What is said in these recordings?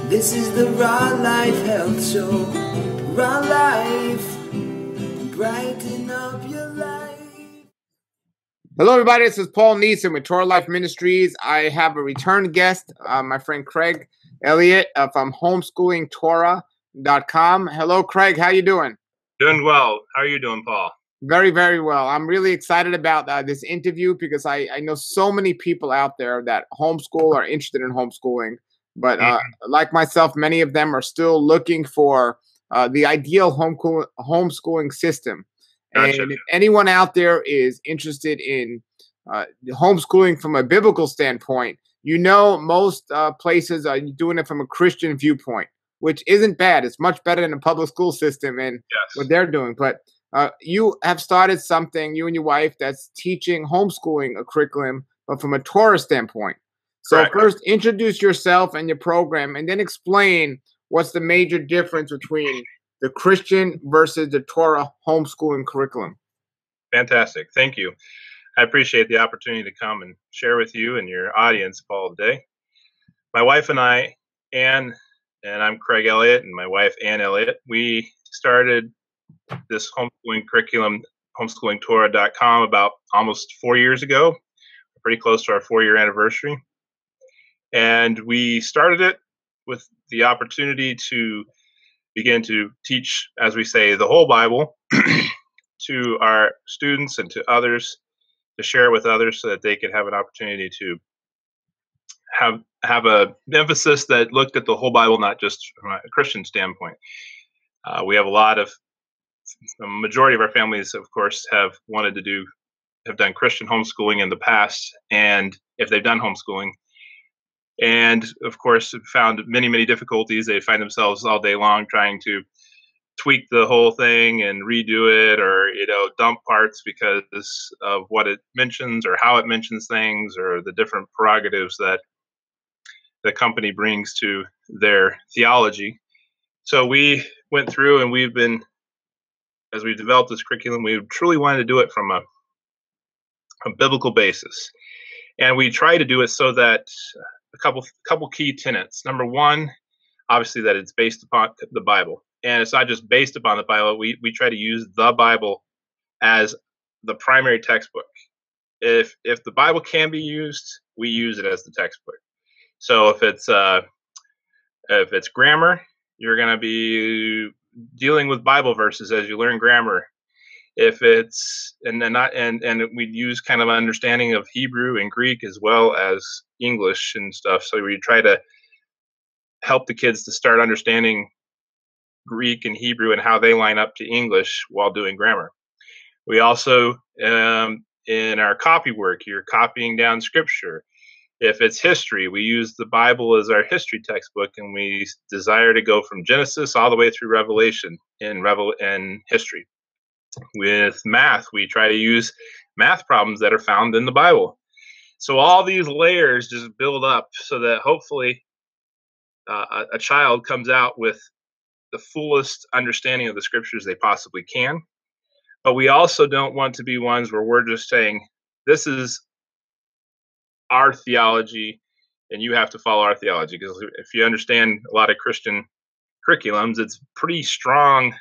This is the Raw Life Health Show. Raw Life, brighten up your life. Hello, everybody. This is Paul Neeson with Torah Life Ministries. I have a return guest, my friend Craig Elliott from homeschoolingtorah.com. Hello, Craig. How you doing? Doing well. How are you doing, Paul? Very, very well. I'm really excited about this interview because I know so many people out there that homeschool are interested in homeschooling. But like myself, many of them are still looking for the ideal homeschooling system. Gotcha. And if anyone out there is interested in homeschooling from a biblical standpoint, most places are doing it from a Christian viewpoint, which isn't bad. It's much better than a public school system and what they're doing. But you have started something, you and your wife, that's teaching homeschooling a curriculum, but from a Torah standpoint. So Correct. First, introduce yourself and your program, and then explain what's the major difference between the Christian versus the Torah homeschooling curriculum. Fantastic. Thank you. I appreciate the opportunity to come and share with you and your audience, Paul, today. My wife and I, Ann, and I'm Craig Elliott, and my wife, Ann Elliott, we started this homeschooling curriculum, homeschoolingtorah.com, about almost 4 years ago. We're pretty close to our 4-year anniversary. And we started it with the opportunity to begin to teach, as we say, the whole Bible to our students and to others, to share it with others so that they could have an opportunity to have an emphasis that looked at the whole Bible, not just from a Christian standpoint. We have a majority of our families, of course, have done Christian homeschooling in the past, and if they've done homeschooling, and of course found many, many difficulties. They find themselves all day long trying to tweak the whole thing and redo it, or dump parts because of what it mentions or how it mentions things, or the different prerogatives that the company brings to their theology. So we went through, and as we developed this curriculum, we truly wanted to do it from a biblical basis, and we try to do it so that a couple key tenets. Number one, obviously, that it's based upon the Bible, and it's not just based upon the Bible. We try to use the Bible as the primary textbook. If the Bible can be used, we use it as the textbook. So if it's grammar, you're going to be dealing with Bible verses as you learn grammar. If it's and we use kind of an understanding of Hebrew and Greek as well as English and stuff. So we try to help the kids to start understanding Greek and Hebrew and how they line up to English while doing grammar. We also, in our copy work, you're copying down scripture. If it's history, we use the Bible as our history textbook, and we desire to go from Genesis all the way through Revelation in history. With math, we try to use math problems that are found in the Bible. So all these layers just build up so that hopefully a child comes out with the fullest understanding of the scriptures they possibly can. But we also don't want to be ones where we're just saying, this is our theology and you have to follow our theology. Because if you understand a lot of Christian curriculums, it's pretty strong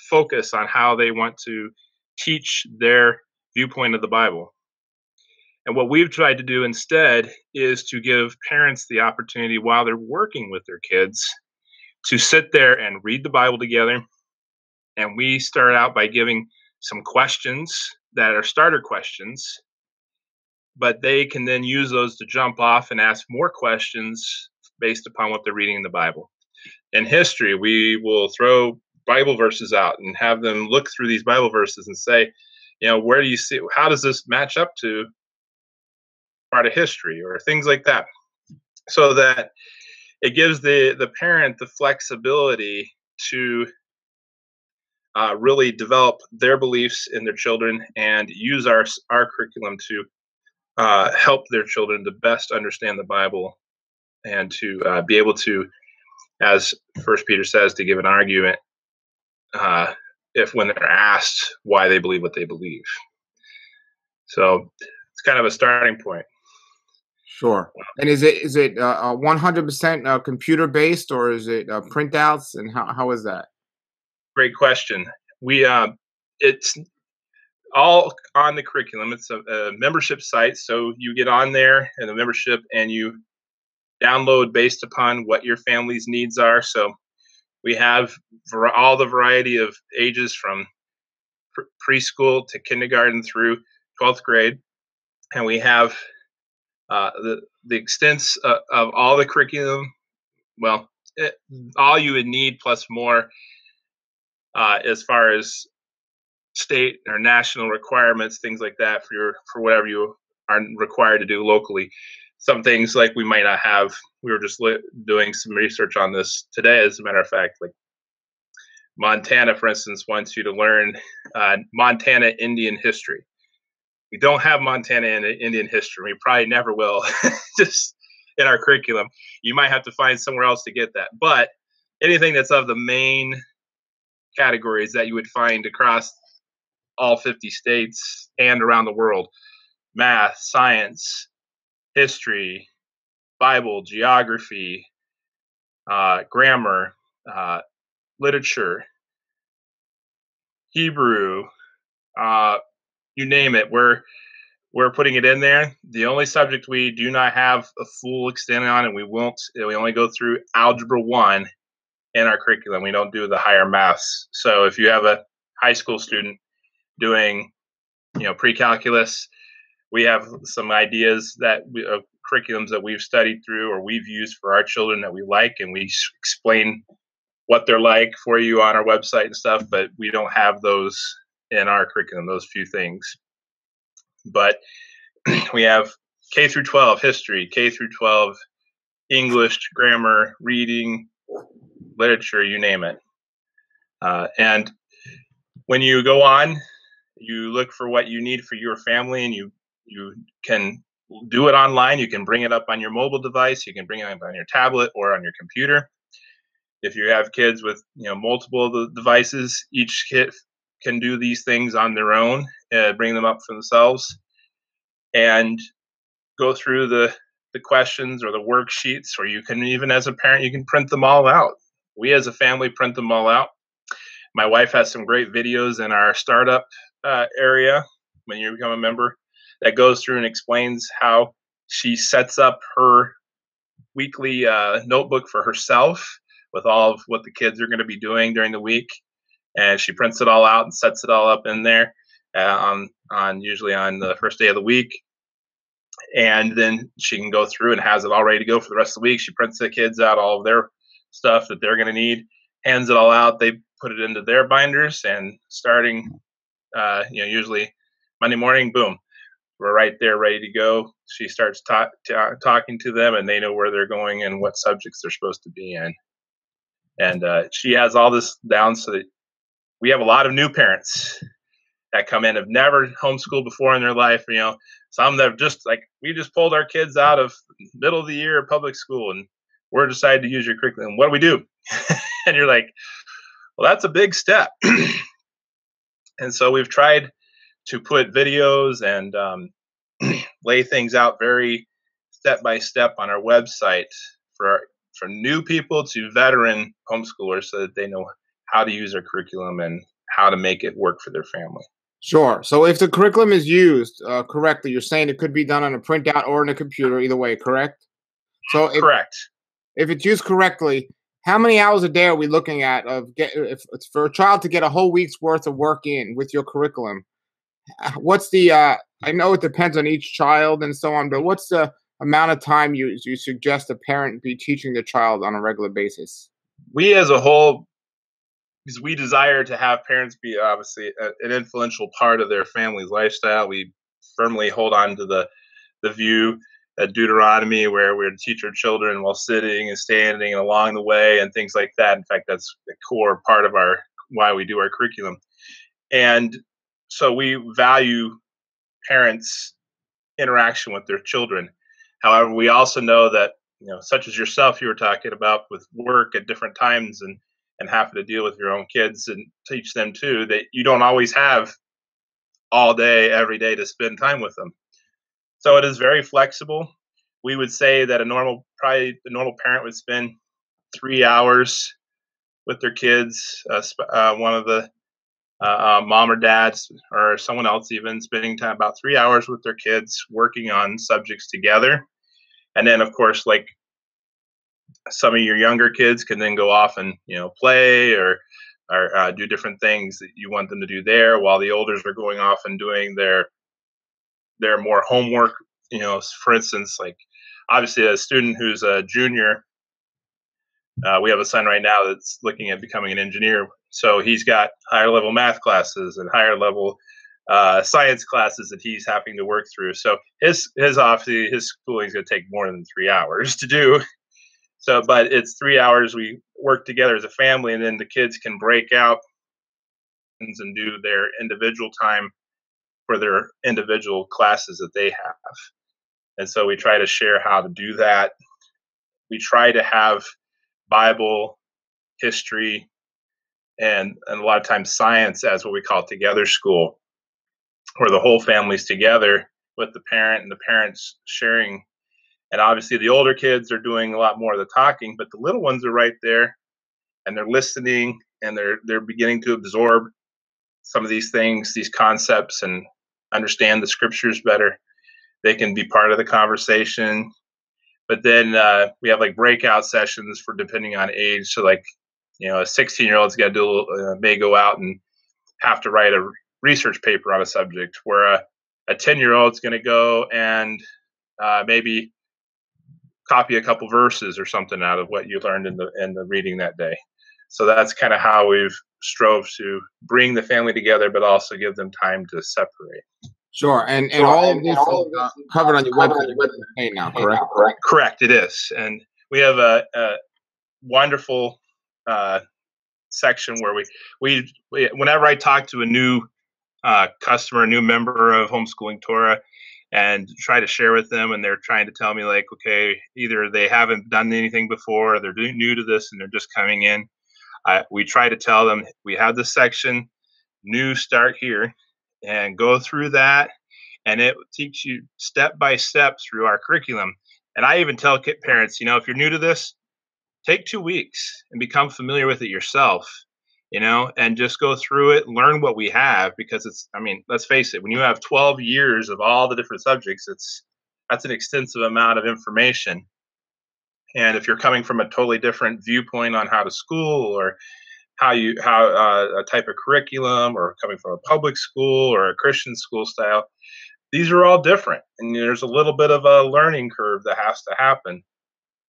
focus on how they want to teach their viewpoint of the Bible. And what we've tried to do instead is to give parents the opportunity while they're working with their kids to sit there and read the Bible together. And we start out by giving some questions that are starter questions, but they can then use those to jump off and ask more questions based upon what they're reading in the Bible. In history, we will throw Bible verses out and have them look through these Bible verses and say, where do you see, how does this match up to part of history, or things like that, so that it gives the parent the flexibility to really develop their beliefs in their children and use our curriculum to help their children to best understand the Bible and to be able to, as First Peter says, to give an argument when they're asked why they believe what they believe. So it's kind of a starting point. Sure. And is it 100% computer based, or is it printouts, and how is that? Great question. We it's all on the curriculum. It's a membership site, so you get on there and the membership, and you download based upon what your family's needs are. So we have all the variety of ages from preschool to kindergarten through 12th grade, and we have the extents of all the curriculum. Well, all you would need plus more as far as state or national requirements, things like that for whatever you are required to do locally. Some things like we might not have. We were just doing some research on this today, as a matter of fact. Like Montana, for instance, wants you to learn Montana Indian history. We don't have Montana Indian history. We probably never will, just in our curriculum. You might have to find somewhere else to get that. But anything that's of the main categories that you would find across all 50 states and around the world: math, science, history, Bible, geography, grammar, literature, Hebrew, you name it. We're putting it in there. The only subject we do not have a full extent on, and we won't, we only go through Algebra 1 in our curriculum. We don't do the higher maths. So if you have a high school student doing, pre-calculus, we have some ideas that curriculums that we've studied through or we've used for our children that we like, and we explain what they're like for you on our website and stuff, but we don't have those in our curriculum, those few things. But we have K through 12 history, K through 12 English, grammar, reading, literature, you name it. And when you go on, you look for what you need for your family, and you can do it online. You can bring it up on your mobile device. You can bring it up on your tablet or on your computer. If you have kids with multiple of the devices, each kid can do these things on their own, bring them up for themselves, and go through the questions or the worksheets, or you can, even as a parent, you can print them all out. We as a family print them all out. My wife has some great videos in our startup area when you become a member that goes through and explains how she sets up her weekly notebook for herself with all of what the kids are going to be doing during the week. And she prints it all out and sets it all up in there on usually on the first day of the week. And then she can go through and has it all ready to go for the rest of the week. She prints the kids out all of their stuff that they're going to need, hands it all out. They put it into their binders, and starting, usually Monday morning, boom, we're right there ready to go. She starts talking to them, and they know where they're going and what subjects they're supposed to be in. And she has all this down, so that we have a lot of new parents that come in, have never homeschooled before in their life. Some that have just like, we just pulled our kids out of middle of the year public school, and we're decided to use your curriculum. What do we do? And you're like, well, that's a big step. And so we've tried to put videos and lay things out very step by step on our website for new people to veteran homeschoolers, so that they know how to use our curriculum and how to make it work for their family. Sure. So if the curriculum is used correctly, you're saying it could be done on a printout or in a computer, either way, correct? So correct. If it's used correctly, how many hours a day are we looking at if it's for a child to get a whole week's worth of work in with your curriculum? What's the I know it depends on each child and so on, but what's the amount of time you suggest a parent be teaching the child on a regular basis? We as a whole, because we desire to have parents be obviously an influential part of their family's lifestyle, we firmly hold on to the view at Deuteronomy, where we're to teach our children while sitting and standing and along the way and things like that. In fact, that's the core part of why we do our curriculum. And so we value parents' interaction with their children. However, we also know that, such as yourself, you were talking about with work at different times and having to deal with your own kids and teach them too, that you don't always have all day, every day to spend time with them. So it is very flexible. we would say that probably the normal parent would spend 3 hours with their kids. One of the mom or dads or someone else even spending time about 3 hours with their kids working on subjects together. And then, of course, like some of your younger kids can then go off and play or do different things that you want them to do there, while the olders are going off and doing their more homework. For instance, like obviously a student who's a junior, we have a son right now that's looking at becoming an engineer. So he's got higher level math classes and higher level science classes that he's having to work through. So his obviously his schooling is going to take more than 3 hours to do. So, but it's 3 hours we work together as a family, and then the kids can break out and do their individual time for their individual classes that they have. And so we try to share how to do that. We try to have Bible, history, and a lot of times science as what we call together school, where the whole family's together with the parent and the parents sharing. And obviously the older kids are doing a lot more of the talking, but the little ones are right there and they're listening and they're beginning to absorb some of these things, these concepts, and understand the scriptures better. They can be part of the conversation. But then we have like breakout sessions for depending on age. So like, a 16-year-old's got to do may go out and have to write a research paper on a subject, where a 10-year-old's going to go and maybe copy a couple verses or something out of what you learned in the reading that day. So that's kind of how we've strove to bring the family together, but also give them time to separate. Sure, and all of this is covered on your website now, correct? Correct, it is. And we have a wonderful section where we whenever I talk to a new customer, a new member of Homeschooling Torah, and try to share with them, and they're trying to tell me like, okay, either they haven't done anything before, or they're new to this and they're just coming in. We try to tell them we have this section, new, start here, and go through that, and it will teach you step by step through our curriculum. And I even tell parents, if you're new to this, take 2 weeks and become familiar with it yourself, and just go through it, learn what we have, because let's face it, when you have 12 years of all the different subjects, that's an extensive amount of information. And if you're coming from a totally different viewpoint on how to school, or how a type of curriculum, or coming from a public school or a Christian school style, these are all different. And there's a little bit of a learning curve that has to happen.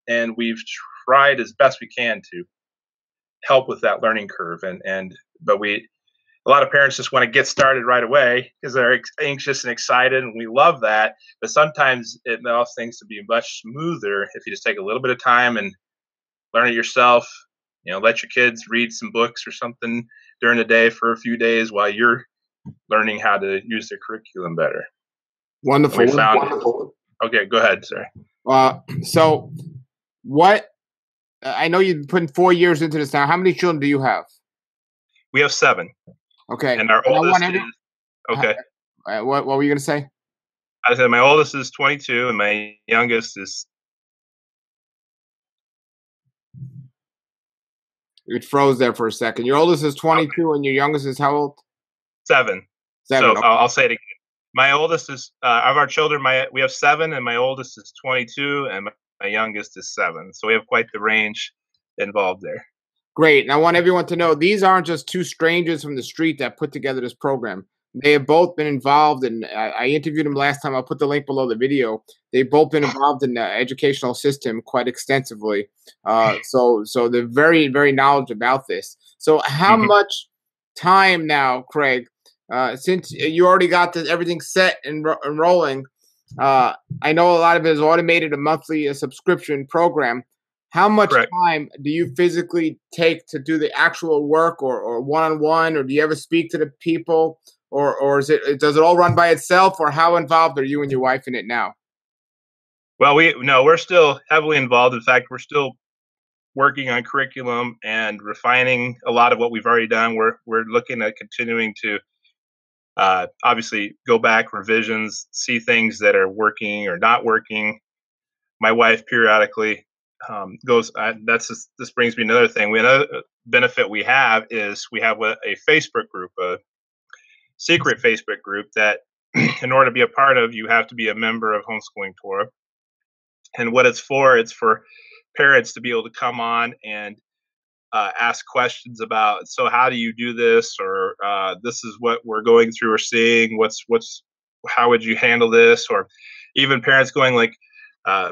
And we've tried as best we can to help with that learning curve. But a lot of parents just want to get started right away because they're anxious and excited, and we love that. But sometimes it allows things to be much smoother if you just take a little bit of time and learn it yourself. Let your kids read some books or something during the day for a few days while you're learning how to use their curriculum better. Wonderful. Wonderful. Okay, go ahead, sir. So what? I know you've put 4 years into this now. How many children do you have? We have 7. Okay. And our oldest is okay. What were you going to say? I said my oldest is 22 and my youngest is. It froze there for a second. Your oldest is 22 and your youngest is how old? 7. So okay. I'll say it again. My oldest is of our children. We have 7, and my oldest is 22, and my youngest is 7. So we have quite the range involved there. Great. And I want everyone to know these aren't just two strangers from the street that put together this program. They have both been involved, and I interviewed them last time. I'll put the link below the video. They've both been involved in the educational system quite extensively. So they're very, very knowledgeable about this. So how much time now, Craig, since you already got everything set and rolling, I know a lot of it is automated, a monthly subscription program. How much time do you physically take to do the actual work, or one-on-one, or do you ever speak to the people, or does it all run by itself, or how involved are you and your wife in it now? Well, we're still heavily involved. In fact, we're still working on curriculum and refining a lot of what we've already done. We're looking at continuing to obviously go back, revisions, see things that are working or not working. my wife periodically goes. This brings me to another thing. Another benefit we have is we have a Facebook group, a secret Facebook group that, in order to be a part of, you have to be a member of Homeschooling Torah. And what it's for parents to be able to come on and ask questions about, so how do you do this, or this is what we're going through or seeing, how would you handle this, or even parents going like,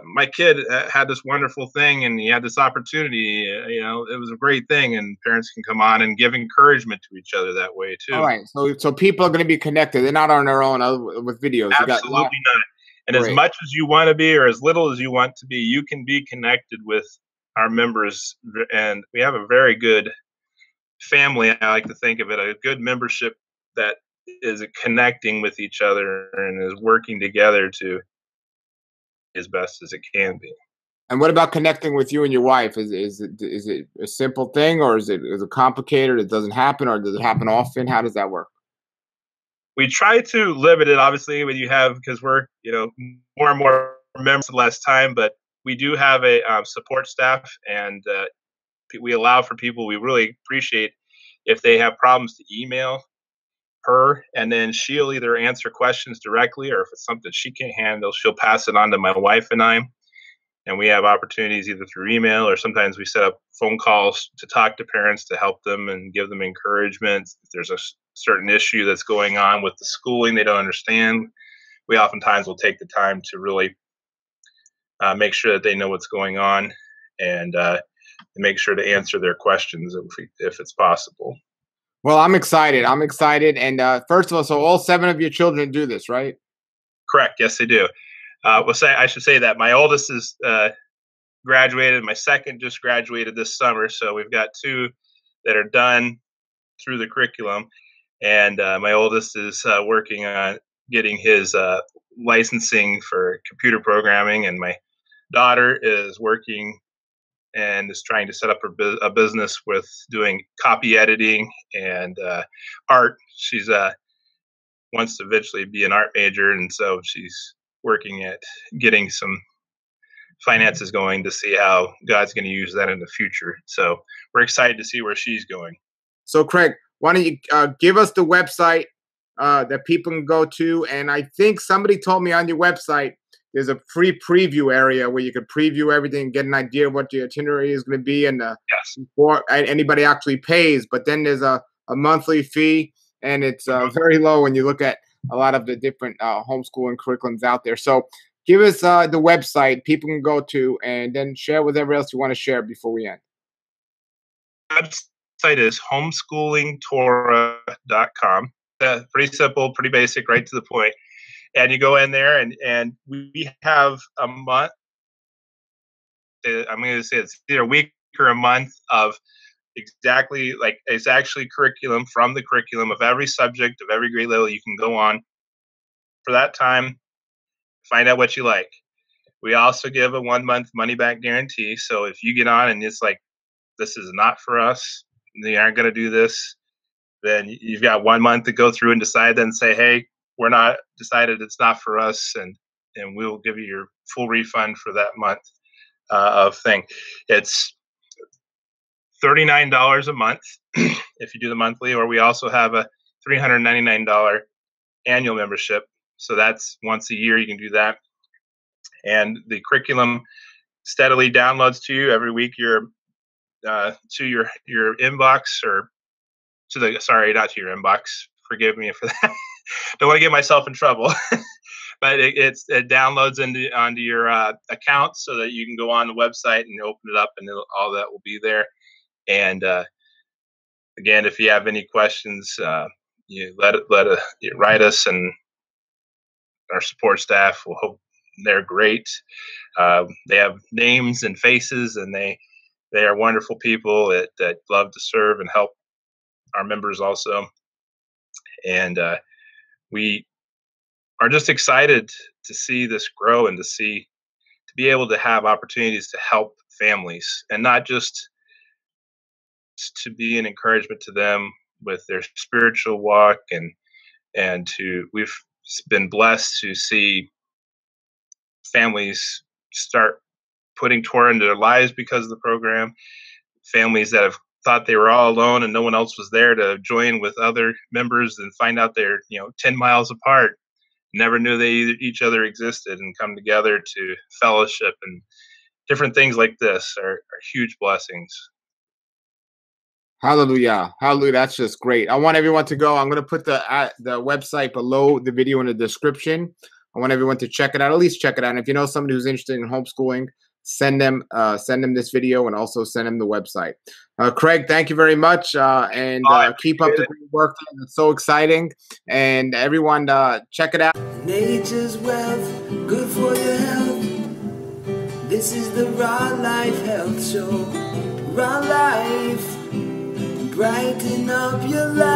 my kid had this wonderful thing and he had this opportunity, it was a great thing, and parents can come on and give encouragement to each other that way All too. right. So people are going to be connected. They're not on their own with videos. You got Absolutely not. And as great. much as you want to be, or as little as you want to be, you can be connected with our members. And we have a very good family. I like to think of it, a good membership that is connecting with each other and is working together to as best as it can be. And what about connecting with you and your wife? Is it a simple thing, or is it complicated? It doesn't happen, or does it happen often? How does that work? We try to limit it, obviously, when you have, because we're, more and more members, less time, but we do have a support staff, and we allow for people. We really appreciate if they have problems to email her, and then she'll either answer questions directly, or if it's something she can't handle, she'll pass it on to my wife and I. And we have opportunities either through email, or sometimes we set up phone calls to talk to parents to help them and give them encouragement. If there's a certain issue that's going on with the schooling they don't understand, we oftentimes will take the time to really make sure that they know what's going on, and make sure to answer their questions if it's possible. Well, I'm excited. And first of all, so all 7 of your children do this, right? Correct. Yes, they do. I should say that my oldest is graduated. My second just graduated this summer, so we've got 2 that are done through the curriculum, and my oldest is working on getting his licensing for computer programming, and my daughter is working and is trying to set up a business with doing copy editing and art. She's wants to eventually be an art major, and so she's working at getting some finances going to see how God's going to use that in the future. So we're excited to see where she's going. So, Craig, why don't you give us the website that people can go to? And I think somebody told me on your website there's a free preview area where you could preview everything, get an idea of what the itinerary is going to be, and Yes, before anybody actually pays. But then there's a monthly fee, and it's very low when you look at a lot of the different homeschooling curriculums out there. So give us the website people can go to, and then share whatever else you want to share before we end. website is homeschoolingtorah.com. Pretty simple, pretty basic, right to the point. And you go in there, and we have a month. I'm going to say it's either a week or a month of exactly, like, it's actually curriculum from the curriculum of every subject of every grade level. You can go on for that time, find out what you like. We also give a 1-month money back guarantee. So if you get on and it's like, this is not for us, they aren't going to do this, then you've got 1 month to go through and decide, then say, hey, we're not decided, it's not for us, and we'll give you your full refund for that month of thing. It's $39 a month if you do the monthly, or we also have a $399 annual membership. So that's once a year you can do that. And the curriculum steadily downloads to you every week. To your inbox, or to the, sorry, not to your inbox. Forgive me for that. Don't want to get myself in trouble. But it downloads onto your account, so that you can go on the website and open it up, and all that will be there. And again, if you have any questions, you you write us, and our support staff will hope. They're great. They have names and faces, and they are wonderful people that love to serve and help our members also. And we are just excited to see this grow, and to be able to have opportunities to help families, and not just to be an encouragement to them with their spiritual walk, we've been blessed to see families start putting Torah into their lives because of the program. Families that have thought they were all alone and no one else was there to join with other members and find out they're 10 miles apart, never knew they each other existed, and come together to fellowship, and different things like this are huge blessings. Hallelujah. Hallelujah. That's just great. I want everyone to go. I'm going to put the website below the video in the description. I want everyone to check it out, at least check it out. And if you know somebody who's interested in homeschooling, send them this video, and also send them the website. Craig, thank you very much. And keep up the great work. It's so exciting. And everyone, check it out. Nature's wealth, good for your health. This is the Raw Life Health Show. Raw Life, brighten up your life.